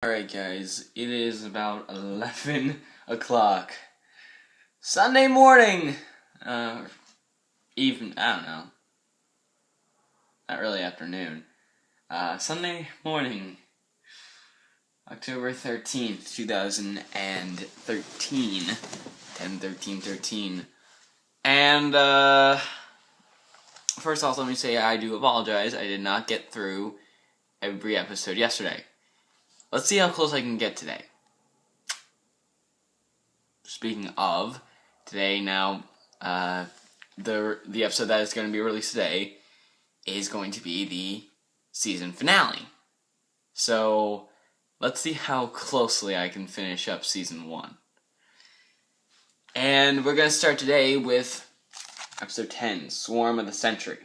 Alright guys, it is about 11 o'clock. Sunday morning! Even, I don't know. Not really afternoon. Sunday morning. October 13th, 2013. 10/13/13. And, first off, let me say I do apologize. I did not get through every episode yesterday. Let's see how close I can get today. Speaking of, today now, the episode that is going to be released today is going to be the season finale. So, let's see how closely I can finish up season 1. And we're going to start today with episode 10, Swarm of the Century.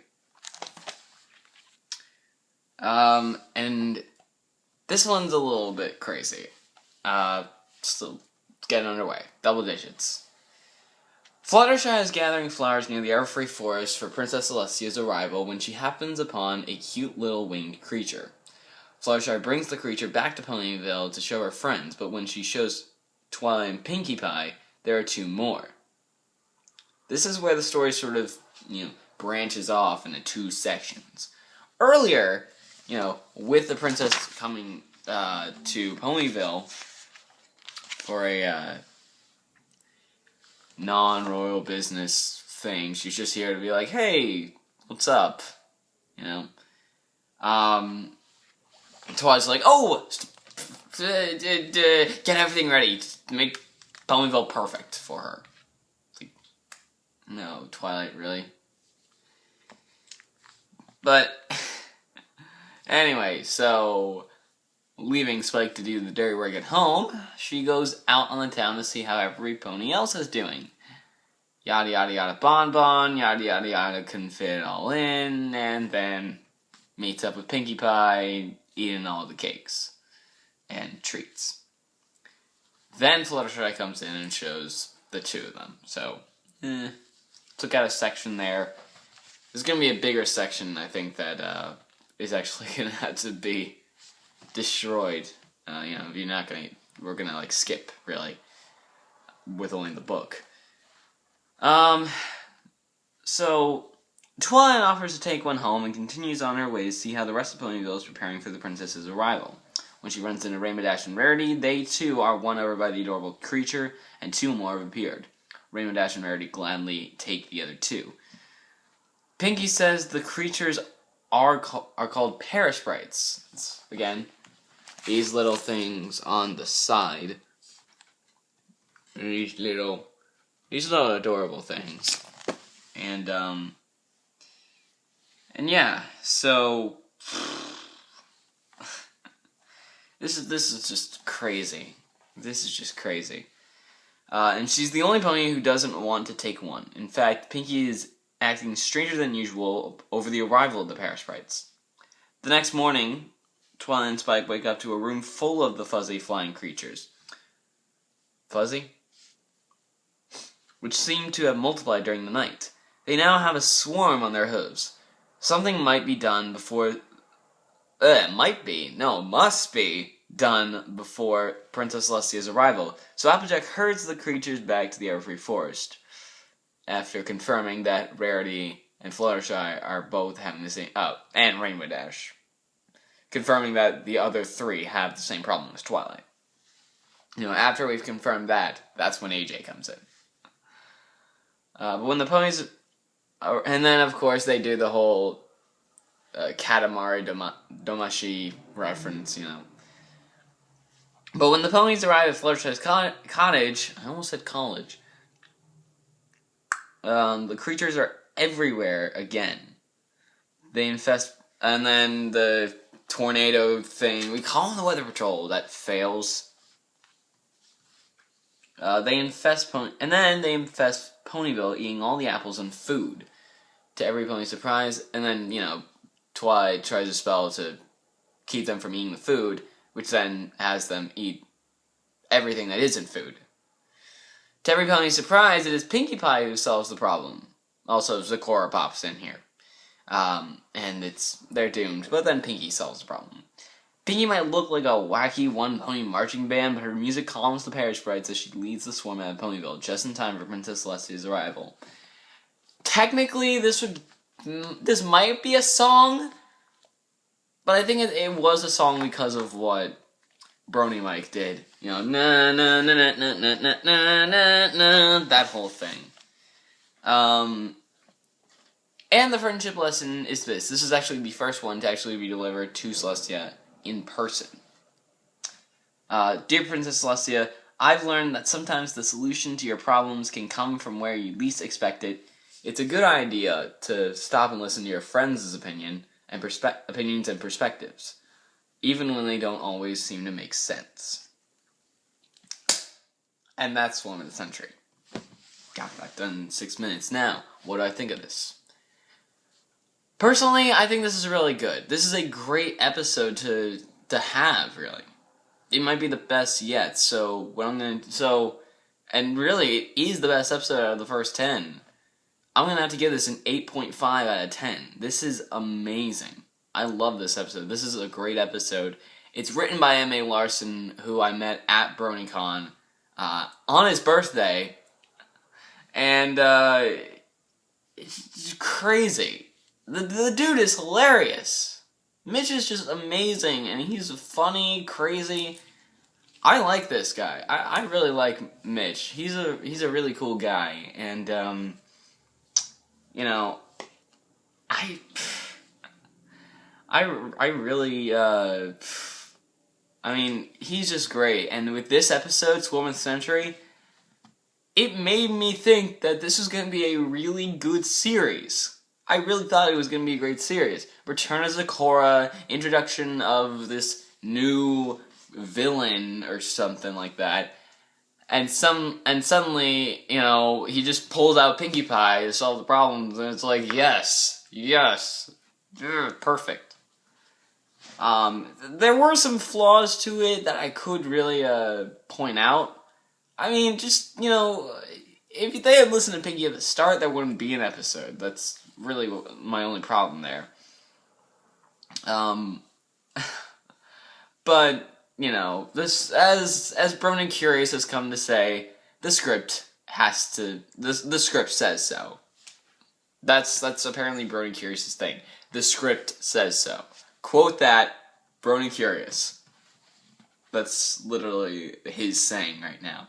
And this one's a little bit crazy. Still getting underway. Double digits. Fluttershy is gathering flowers near the Everfree Forest for Princess Celestia's arrival when she happens upon a cute little winged creature. Fluttershy brings the creature back to Ponyville to show her friends, but when she shows Twilight and Pinkie Pie, there are 2 more. This is where the story sort of, branches off into 2 sections. Earlier, with the princess coming to Ponyville for a non-royal business thing, she's just here to be like, hey, what's up? Twilight's like, oh, get everything ready to make Ponyville perfect for her. Like, no, Twilight, really? But anyway, so leaving Spike to do the dirty work at home, she goes out on the town to see how every pony else is doing. Yada yada yada Bon, yada yada yada, couldn't fit it all in, and then meets up with Pinkie Pie, eating all the cakes and treats. Then Fluttershy comes in and shows the 2 of them. So, took out a section there. There's going to be a bigger section, I think, that is actually going to have to be destroyed. You're not going to... We're going to, skip, really, with only the book. So, Twilight offers to take one home and continues on her way to see how the rest of Ponyville is preparing for the princess's arrival. When she runs into Rainbow Dash and Rarity, they too are won over by the adorable creature, and 2 more have appeared. Rainbow Dash and Rarity gladly take the other 2. Pinkie says the creatures are called Parasprites. It's, again, these little things on the side. These little adorable things. And yeah, so this is just crazy. This is just crazy. And she's the only pony who doesn't want to take one. In fact, Pinkie is acting stranger than usual over the arrival of the Parasprites. The next morning, Twilight and Spike wake up to a room full of the fuzzy flying creatures. Fuzzy? Which seem to have multiplied during the night. They now have a swarm on their hooves. Something might be done before... must be done before Princess Celestia's arrival. So Applejack herds the creatures back to the Everfree Forest, after confirming that Rarity and Fluttershy are both having the same... and Rainbow Dash. Confirming that the other 3 have the same problem as Twilight. After we've confirmed that, that's when AJ comes in. But when the ponies... and then, of course, they do the whole Katamari Damacy reference, But when the ponies arrive at Fluttershy's cottage... I almost said college. The creatures are everywhere again. They infest... And then the tornado thing... We call them the Weather Patrol. That fails. They infest... And then they infest Ponyville, eating all the apples and food. To every pony's surprise. And then, Twilight tries a spell to keep them from eating the food, which then has them eat everything that isn't food. To every pony's surprise, it is Pinkie Pie who solves the problem. Also, Zecora pops in here. And they're doomed, but then Pinkie solves the problem. Pinkie might look like a wacky one-pony marching band, but her music calms the parish sprites as she leads the swarm out of Ponyville, just in time for Princess Celestia's arrival. Technically, this might be a song, but I think it was a song because of what Brony Mike did. You know, na na na na na na na na na na, that whole thing. And the friendship lesson is this. This is actually the first one to actually be delivered to Celestia in person. Dear Princess Celestia, I've learned that sometimes the solution to your problems can come from where you least expect it. It's a good idea to stop and listen to your friends' opinions and perspectives, even when they don't always seem to make sense. And that's Swarm of the Century. Got that done in 6 minutes. Now, what do I think of this? Personally, I think this is really good. This is a great episode to have, really. It might be the best yet, and really, it is the best episode out of the first 10. I'm going to have to give this an 8.5 out of 10. This is amazing. I love this episode. This is a great episode. It's written by M.A. Larson, who I met at BronyCon on his birthday. And it's crazy. The dude is hilarious. Mitch is just amazing, and he's funny, crazy. I like this guy. I really like Mitch. He's a really cool guy, and you know, I really I mean, he's just great. And with this episode, Swarm of the Century, it made me think that this was going to be a really good series. I really thought it was going to be a great series. Return of Zecora, introduction of this new villain or something like that. And suddenly, you know, he just pulls out Pinkie Pie to solve the problems, and it's like, yes, perfect. There were some flaws to it that I could really point out. I mean, just, you know, if they had listened to Pinkie at the start, there wouldn't be an episode. That's really my only problem there. But, you know, this, as Brony Curious has come to say, the script says so. That's apparently Brony Curious's thing. The script says so. Quote that, Brony Curious. That's literally his saying right now.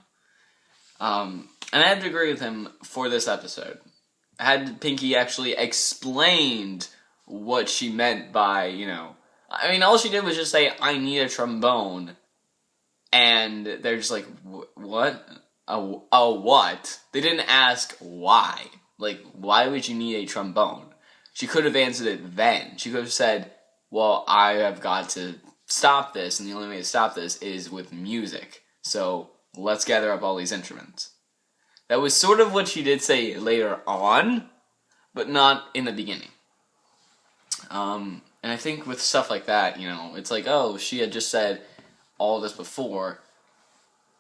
And I had to agree with him for this episode. Had Pinkie actually explained what she meant by, you know, I mean, all she did was just say, I need a trombone. And they're just like, what? A what? They didn't ask why. Like, why would you need a trombone? She could have answered it then. She could have said, well, I have got to stop this, and the only way to stop this is with music. So, let's gather up all these instruments. That was sort of what she did say later on, but not in the beginning. And I think with stuff like that, you know, it's like, oh, she had just said all this before.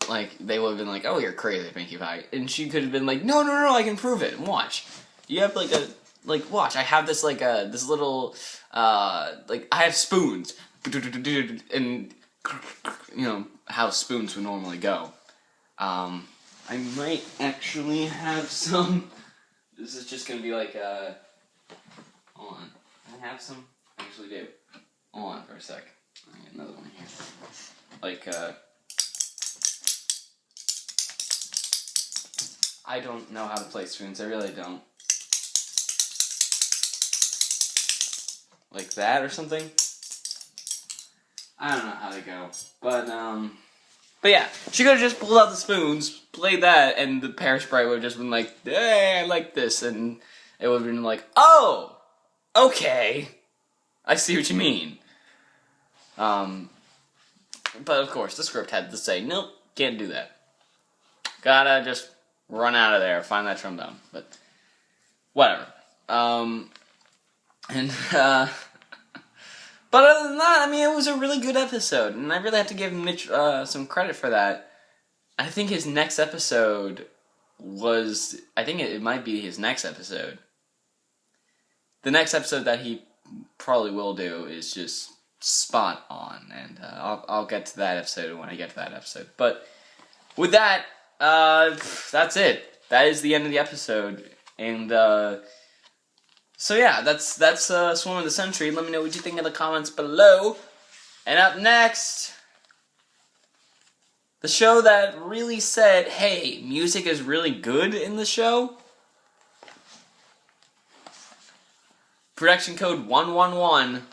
Like, they would have been like, oh, you're crazy, Pinkie Pie. And she could have been like, no, I can prove it. Watch. You have, watch, I have this, this little, I have spoons. And, you know, how spoons would normally go. I might actually have some. This is just gonna be hold on. I have some? I actually do. Hold on for a sec. I get another one here. I don't know how to play spoons. I really don't. Like that or something? I don't know how to go. But yeah, she could have just pulled out the spoons, played that, and the Parish Sprite would have just been like, hey, I like this, and it would have been like, oh, okay, I see what you mean. But of course, the script had to say, nope, can't do that. Gotta just run out of there, find that trombone, but whatever. But other than that, I mean, it was a really good episode, and I really have to give Mitch some credit for that. I think his next episode was... I think it might be his next episode. The next episode that he probably will do is just spot on, and I'll get to that episode when I get to that episode. But with that, that's it. That is the end of the episode, and so yeah, that's Swarm of the Century. Let me know what you think in the comments below. And up next, the show that really said, hey, music is really good in the show. Production code 111.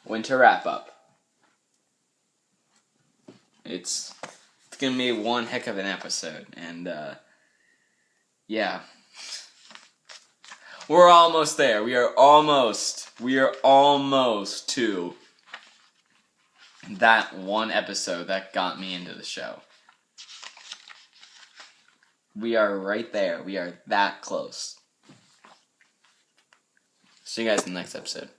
Winter wrap up. It's gonna be one heck of an episode, and yeah, we're almost there. We are almost to that one episode that got me into the show. We are right there. We are that close. See you guys in the next episode.